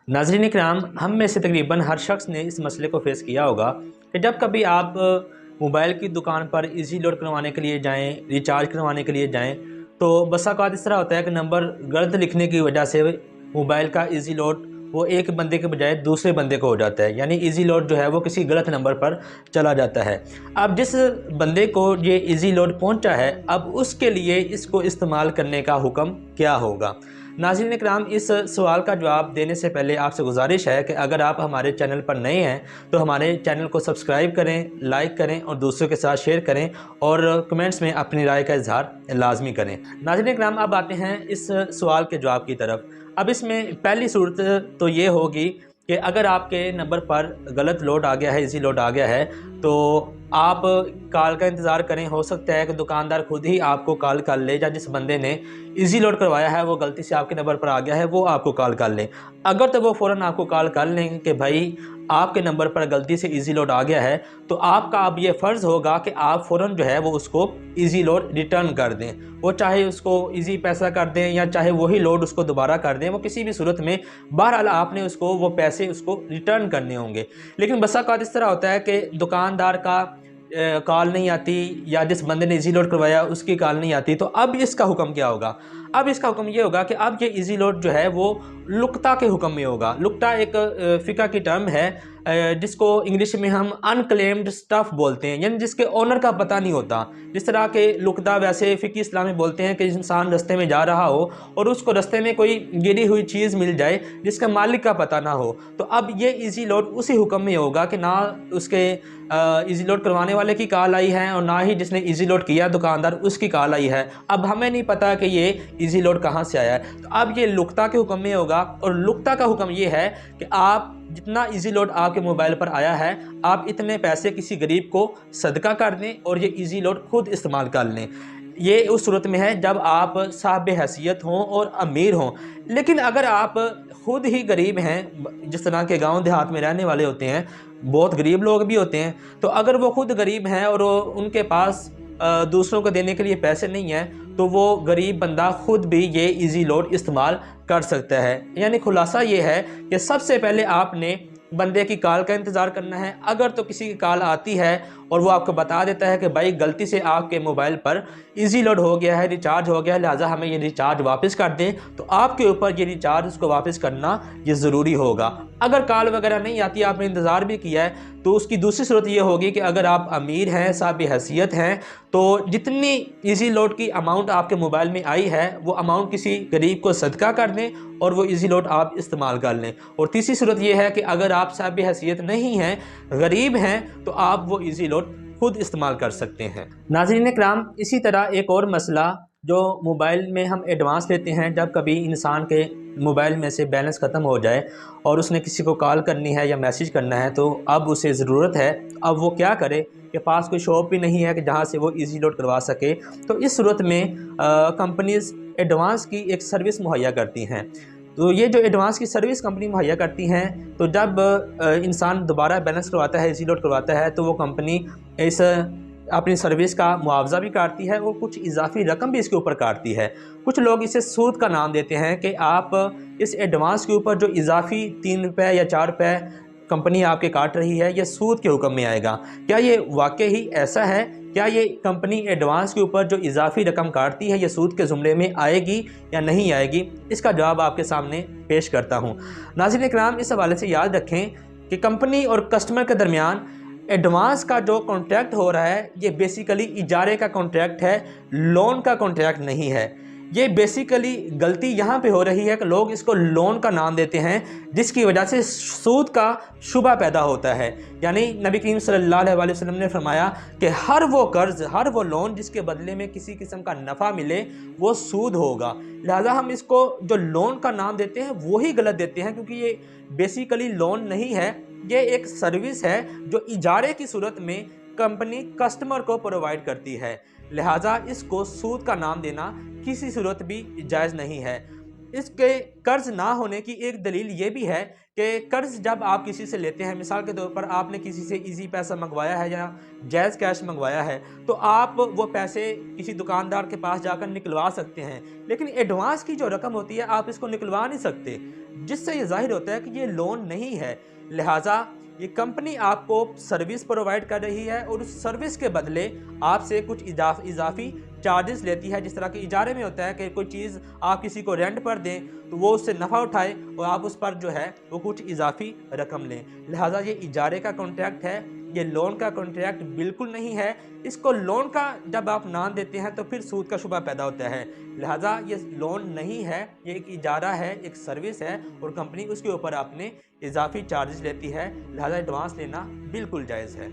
नाज़रीन इकराम, हम में से तकरीबन हर शख्स ने इस मसले को फेस किया होगा कि जब कभी आप मोबाइल की दुकान पर इजी लोड करवाने के लिए जाएं, रिचार्ज करवाने के लिए जाएं, तो बसा औक़ात इस तरह होता है कि नंबर गलत लिखने की वजह से मोबाइल का इजी लोड वो एक बंदे के बजाय दूसरे बंदे को हो जाता है, यानी इजी लोड जो है वो किसी गलत नंबर पर चला जाता है। अब जिस बंदे को ये इजी लोड पहुंचा है, अब उसके लिए इसको इस्तेमाल करने का हुक्म क्या होगा। नाज़रीन इकराम, इस सवाल का जवाब देने से पहले आपसे गुजारिश है कि अगर आप हमारे चैनल पर नए हैं तो हमारे चैनल को सब्सक्राइब करें, लाइक करें और दूसरों के साथ शेयर करें और कमेंट्स में अपनी राय का इजहार लाजमी करें। नाज़रीन इकराम, अब आते हैं इस सवाल के जवाब की तरफ। अब इसमें पहली सूरत तो ये होगी कि अगर आपके नंबर पर गलत लोड आ गया है, इजी लोड आ गया है, तो आप कॉल का इंतज़ार करें। हो सकता है कि दुकानदार खुद ही आपको कॉल कर ले, या जिस बंदे ने इजी लोड करवाया है वो गलती से आपके नंबर पर आ गया है, वो आपको कॉल कर लें। अगर तो वो फ़ौरन आपको कॉल कर लें कि भाई आपके नंबर पर गलती से इजी लोड आ गया है, तो आपका अब ये फ़र्ज़ होगा कि आप फ़ौरन जो है वो उसको इजी लोड रिटर्न कर दें। वो चाहे उसको इजी पैसा कर दें या चाहे वही लोड उसको दोबारा कर दें, वो किसी भी सूरत में बहरहाल आपने उसको वो पैसे उसको रिटर्न करने होंगे। लेकिन बसा औक़ात इस तरह होता है कि दुकानदार का कॉल नहीं आती, या जिस बंदे ने इजी लोड करवाया उसकी कॉल नहीं आती। तो अब इसका हुक्म क्या होगा? अब इसका हुक्म ये होगा कि अब ये इजी लोड जो है वो लुकता के हुक्म में होगा। लुकता एक फ़िक़ा की टर्म है जिसको इंग्लिश में हम अनक्लेम्ड स्टफ़ बोलते हैं, यानी जिसके ओनर का पता नहीं होता। जिस तरह के लुकता वैसे फ़िक़ी इस्लाम में बोलते हैं कि इंसान रास्ते में जा रहा हो और उसको रास्ते में कोई गिरी हुई चीज़ मिल जाए जिसका मालिक का पता ना हो, तो अब ये इजी लोड उसी हुक्म में होगा कि ना उसके इजी लोड करवाने वाले की कॉल आई है और ना ही जिसने इजी लोड किया दुकानदार उसकी कॉल आई है। अब हमें नहीं पता कि ये इजी लोड कहाँ से आया है, तो अब ये लुकता के हुक्म में होगा। और लुकता का हुक्म ये है कि आप जितना इजी लोड आपके मोबाइल पर आया है, आप इतने पैसे किसी गरीब को सदका कर दें और ये इजी लोड खुद इस्तेमाल कर लें। ये उस सूरत में है जब आप साहिब हैसियत हों और अमीर हों। लेकिन अगर आप खुद ही गरीब हैं, जिस तरह के गांव देहात में रहने वाले होते हैं, बहुत गरीब लोग भी होते हैं, तो अगर वो खुद गरीब हैं और उनके पास दूसरों को देने के लिए पैसे नहीं हैं, तो वो गरीब बंदा खुद भी ये इजी लोड इस्तेमाल कर सकता है। यानी खुलासा ये है कि सबसे पहले आपने बंदे की कॉल का इंतज़ार करना है। अगर तो किसी की कॉल आती है और वो आपको बता देता है कि भाई गलती से आपके मोबाइल पर इजी लोड हो गया है, रिचार्ज हो गया है, लिहाजा हमें ये रिचार्ज वापस कर दें, तो आपके ऊपर ये रिचार्ज उसको वापस करना ये ज़रूरी होगा। अगर कॉल वगैरह नहीं आती, आपने इंतज़ार भी किया है, तो उसकी दूसरी सूरत ये होगी कि अगर आप अमीर हैं, साहिब हैसियत हैं, तो जितनी इजी लोड की अमाउंट आपके मोबाइल में आई है वो अमाउंट किसी गरीब को सदका कर दें और वो इजी लोड आप इस्तेमाल कर लें। और तीसरी सूरत ये है कि अगर आप साहिब हैसियत नहीं हैं, गरीब हैं, तो आप वो इजी लोड खुद इस्तेमाल कर सकते हैं। नाज़रीन इकराम, इसी तरह एक और मसला जो मोबाइल में हम एडवांस लेते हैं, जब कभी इंसान के मोबाइल में से बैलेंस ख़त्म हो जाए और उसने किसी को कॉल करनी है या मैसेज करना है, तो अब उसे ज़रूरत है, अब वो क्या करे कि पास कोई शॉप भी नहीं है कि जहाँ से वो इजी लोड करवा सके। तो इस सूरत में कंपनीज़ एडवांस की एक सर्विस मुहैया करती हैं। तो ये जो एडवांस की सर्विस कंपनी मुहैया करती हैं, तो जब इंसान दोबारा बैलेंस करवाता है, इजी लोड करवाता है, तो वो कंपनी इस अपनी सर्विस का मुआवजा भी काटती है और कुछ इजाफी रकम भी इसके ऊपर काटती है। कुछ लोग इसे सूद का नाम देते हैं कि आप इस एडवांस के ऊपर जो इजाफी 3 रुपये या 4 रुपये कंपनी आपके काट रही है, यह सूद के हुक्म में आएगा। क्या ये वाकई ही ऐसा है? क्या ये कंपनी एडवांस के ऊपर जो इजाफी रकम काटती है, ये सूद के ज़ुमरे में आएगी या नहीं आएगी? इसका जवाब आपके सामने पेश करता हूँ। नाज़रीन इकराम, इस हवाले से याद रखें कि कंपनी और कस्टमर के दरमियान एडवांस का जो कॉन्ट्रैक्ट हो रहा है, ये बेसिकली इजारे का कॉन्ट्रैक्ट है, लोन का कॉन्ट्रैक्ट नहीं है। ये बेसिकली गलती यहाँ पे हो रही है कि लोग इसको लोन का नाम देते हैं, जिसकी वजह से सूद का शुबा पैदा होता है। यानी नबी करीम सल्लल्लाहु अलैहि वसल्लम ने फरमाया कि हर वो कर्ज़, हर वो लोन जिसके बदले में किसी किस्म का नफ़ा मिले, वो सूद होगा। लिहाजा हम इसको जो लोन का नाम देते हैं वही गलत देते हैं, क्योंकि ये बेसिकली लोन नहीं है, ये एक सर्विस है जो इजारे की सूरत में कंपनी कस्टमर को प्रोवाइड करती है। लिहाजा इसको सूद का नाम देना किसी सूरत भी जायज़ नहीं है। اس کے قرض نہ ہونے کی ایک دلیل یہ بھی ہے کہ قرض جب آپ کسی سے لیتے ہیں، مثال کے طور پر آپ نے کسی سے ایزی پیسہ منگوایا ہے یا جائز کیش منگوایا ہے، تو آپ وہ پیسے کسی دکاندار کے پاس جا کر نکلوا سکتے ہیں، لیکن ایڈوانس کی جو رقم ہوتی ہے آپ اس کو نکلوا نہیں سکتے، جس سے یہ ظاہر ہوتا ہے کہ یہ لون نہیں ہے۔ لہٰذا یہ کمپنی آپ کو سروس پرووائڈ کر رہی ہے اور اس سروس کے بدلے آپ سے کچھ اضافی چارجز لیتی ہے، جس طرح کہ اجارے میں ہوتا ہے کہ کوئی چیز آپ کسی کو رینٹ پر دیں تو وہ اس سے نفع اٹھائے اور آپ اس پر جو ہے وہ کچھ اضافی رقم لیں۔ لہٰذا یہ اجارے کا کانٹریکٹ ہے، یہ لون کا کانٹریکٹ بالکل نہیں ہے۔ اس کو لون کا جب آپ نام دیتے ہیں تو پھر سود کا شبہ پیدا ہوتا ہے، لہٰذا یہ لون نہیں ہے، یہ ایک اجارہ ہے، ایک سروس ہے، اور کمپنی اس کے اوپر اپنے اضافی چارجز لیتی ہے، لہٰذا ایڈوانس لینا بالکل جائز ہے۔